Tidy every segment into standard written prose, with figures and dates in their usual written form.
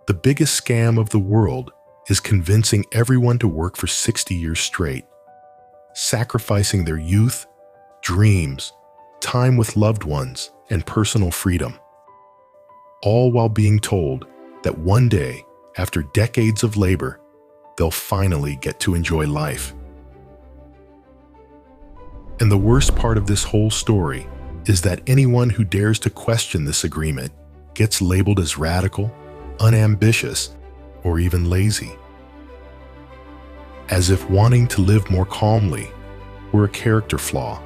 The biggest scam of the world is convincing everyone to work for 60 years straight, sacrificing their youth, dreams, time with loved ones, and personal freedom, all while being told that one day, after decades of labor, they'll finally get to enjoy life. And the worst part of this whole story is that anyone who dares to question this agreement gets labeled as radical, unambitious, or even lazy. As if wanting to live more calmly were a character flaw.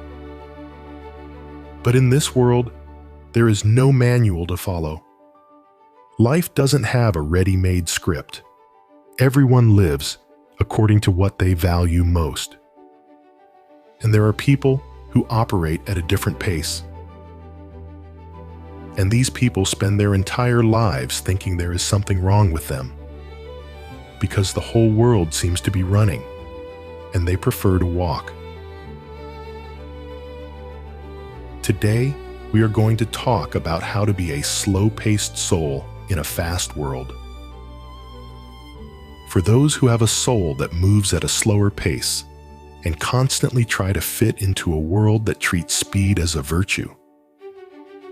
But in this world, there is no manual to follow. Life doesn't have a ready-made script. Everyone lives according to what they value most. And there are people who operate at a different pace. And these people spend their entire lives thinking there is something wrong with them, because the whole world seems to be running, and they prefer to walk. Today, we are going to talk about how to be a slow-paced soul in a fast world. For those who have a soul that moves at a slower pace and constantly try to fit into a world that treats speed as a virtue,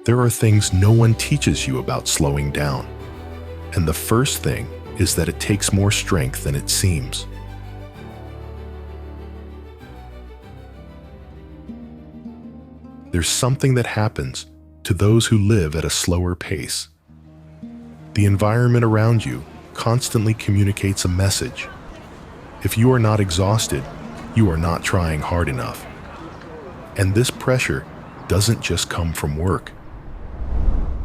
there are things no one teaches you about slowing down. And the first thing is that it takes more strength than it seems. There's something that happens to those who live at a slower pace. The environment around you constantly communicates a message. If you are not exhausted, you are not trying hard enough. And this pressure doesn't just come from work.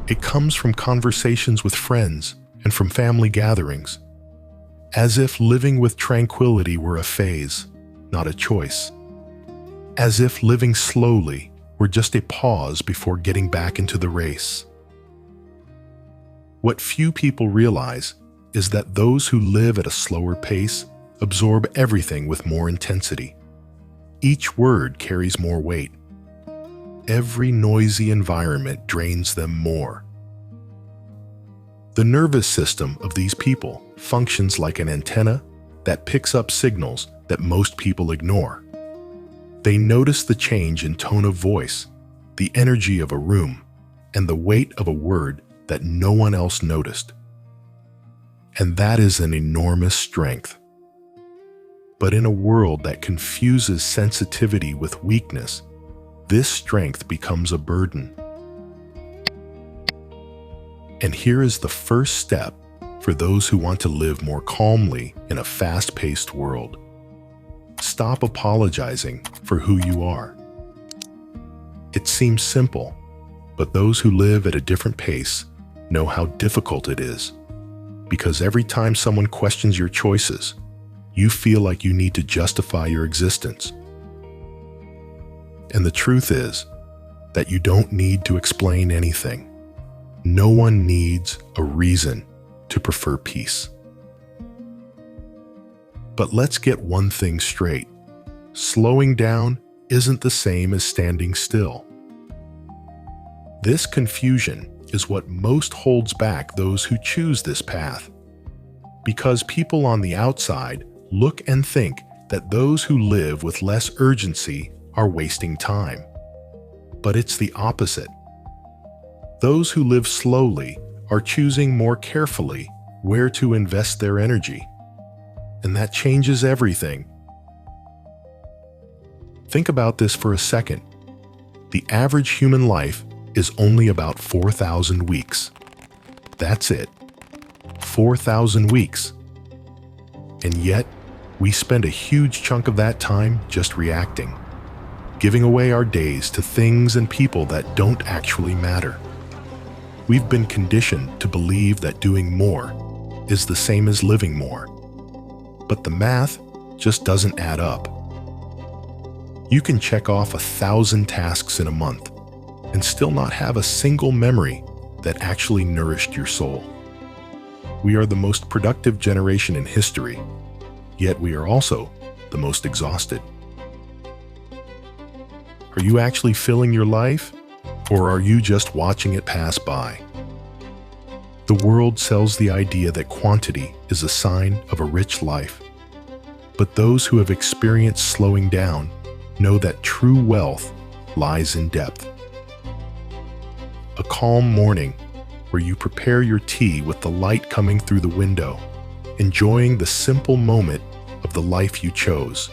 It comes from conversations with friends and from family gatherings, as if living with tranquility were a phase, not a choice. As if living slowly were just a pause before getting back into the race. What few people realize is that those who live at a slower pace absorb everything with more intensity. Each word carries more weight. Every noisy environment drains them more. The nervous system of these people functions like an antenna that picks up signals that most people ignore. They notice the change in tone of voice, the energy of a room, and the weight of a word that no one else noticed. And that is an enormous strength. But in a world that confuses sensitivity with weakness, this strength becomes a burden. And here is the first step for those who want to live more calmly in a fast-paced world. Stop apologizing for who you are. It seems simple, but those who live at a different pace know how difficult it is. Because every time someone questions your choices, you feel like you need to justify your existence. And the truth is that you don't need to explain anything. No one needs a reason to prefer peace. But let's get one thing straight. Slowing down isn't the same as standing still. This confusion is what most holds back those who choose this path. Because people on the outside look and think that those who live with less urgency are wasting time. But it's the opposite. Those who live slowly are choosing more carefully where to invest their energy. And that changes everything. Think about this for a second. The average human life is only about 4,000 weeks. That's it. 4,000 weeks. And yet, we spend a huge chunk of that time just reacting, giving away our days to things and people that don't actually matter. We've been conditioned to believe that doing more is the same as living more. But the math just doesn't add up. You can check off 1,000 tasks in a month and still not have a single memory that actually nourished your soul. We are the most productive generation in history, yet we are also the most exhausted. Are you actually filling your life, or are you just watching it pass by? The world sells the idea that quantity is a sign of a rich life. But those who have experienced slowing down know that true wealth lies in depth. A calm morning where you prepare your tea with the light coming through the window, enjoying the simple moment of the life you chose,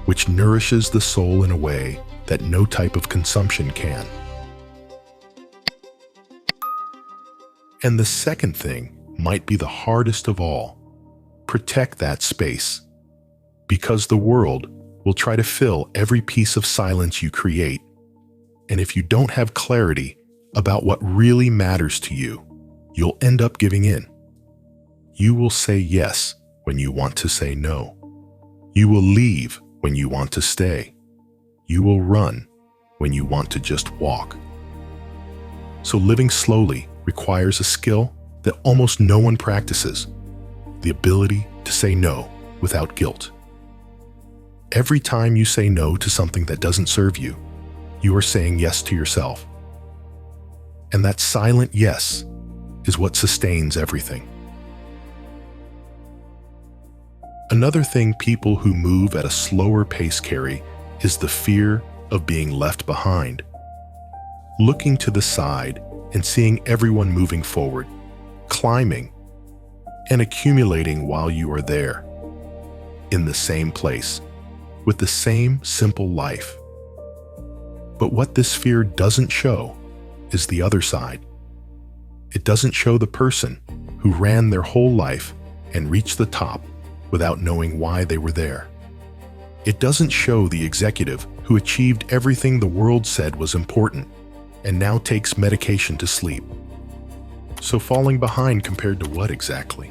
which nourishes the soul in a way that no type of consumption can. And the second thing might be the hardest of all. Protect that space, because the world will try to fill every piece of silence you create. And if you don't have clarity about what really matters to you, you'll end up giving in. You will say yes when you want to say no. You will leave when you want to stay. You will run when you want to just walk. So living slowly requires a skill that almost no one practices: the ability to say no without guilt. Every time you say no to something that doesn't serve you, you are saying yes to yourself. And that silent yes is what sustains everything. Another thing people who move at a slower pace carry is the fear of being left behind. Looking to the side and seeing everyone moving forward, climbing, and accumulating while you are there, in the same place, with the same simple life. But what this fear doesn't show is the other side. It doesn't show the person who ran their whole life and reached the top without knowing why they were there. It doesn't show the executive who achieved everything the world said was important and now takes medication to sleep. So falling behind compared to what exactly?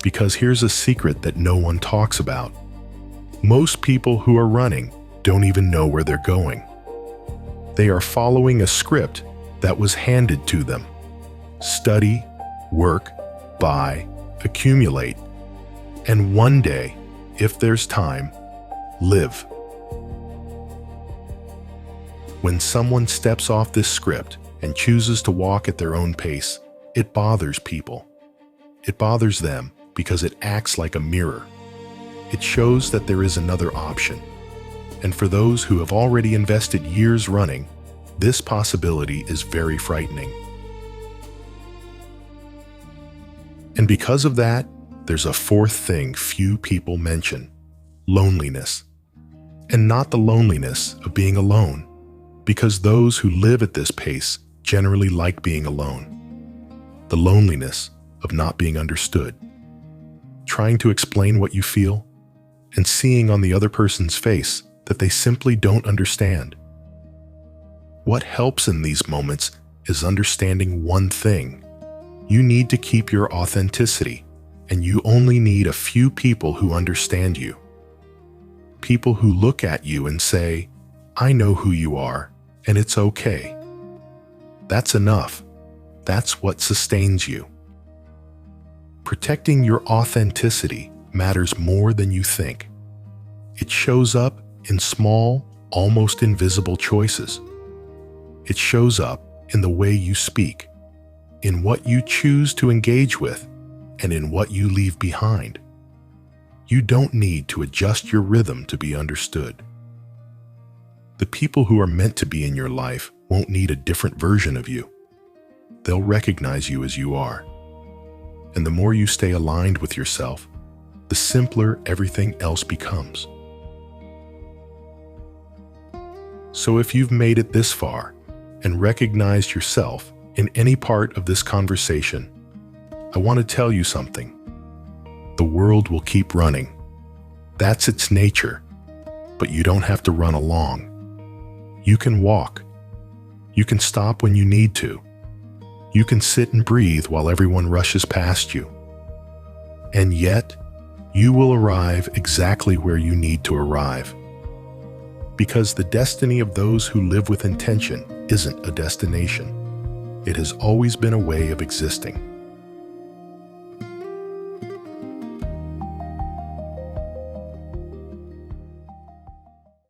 Because here's a secret that no one talks about. Most people who are running don't even know where they're going. They are following a script that was handed to them. Study, work, buy, accumulate, and one day, if there's time, live. When someone steps off this script and chooses to walk at their own pace, it bothers people. It bothers them because it acts like a mirror. It shows that there is another option. And for those who have already invested years running, this possibility is very frightening. And because of that, there's a fourth thing few people mention: loneliness. And not the loneliness of being alone, because those who live at this pace generally like being alone. The loneliness of not being understood, trying to explain what you feel, and seeing on the other person's face that they simply don't understand. What helps in these moments is understanding one thing: you need to keep your authenticity, and you only need a few people who understand you. People who look at you and say, "I know who you are, and it's okay." That's enough. That's what sustains you. Protecting your authenticity matters more than you think. It shows up in small, almost invisible choices. It shows up in the way you speak, in what you choose to engage with, and in what you leave behind. You don't need to adjust your rhythm to be understood. The people who are meant to be in your life won't need a different version of you. They'll recognize you as you are. And the more you stay aligned with yourself, the simpler everything else becomes. So if you've made it this far and recognized yourself in any part of this conversation, I want to tell you something. The world will keep running. That's its nature, but you don't have to run along. You can walk. You can stop when you need to. You can sit and breathe while everyone rushes past you. And yet, you will arrive exactly where you need to arrive. Because the destiny of those who live with intention isn't a destination. It has always been a way of existing.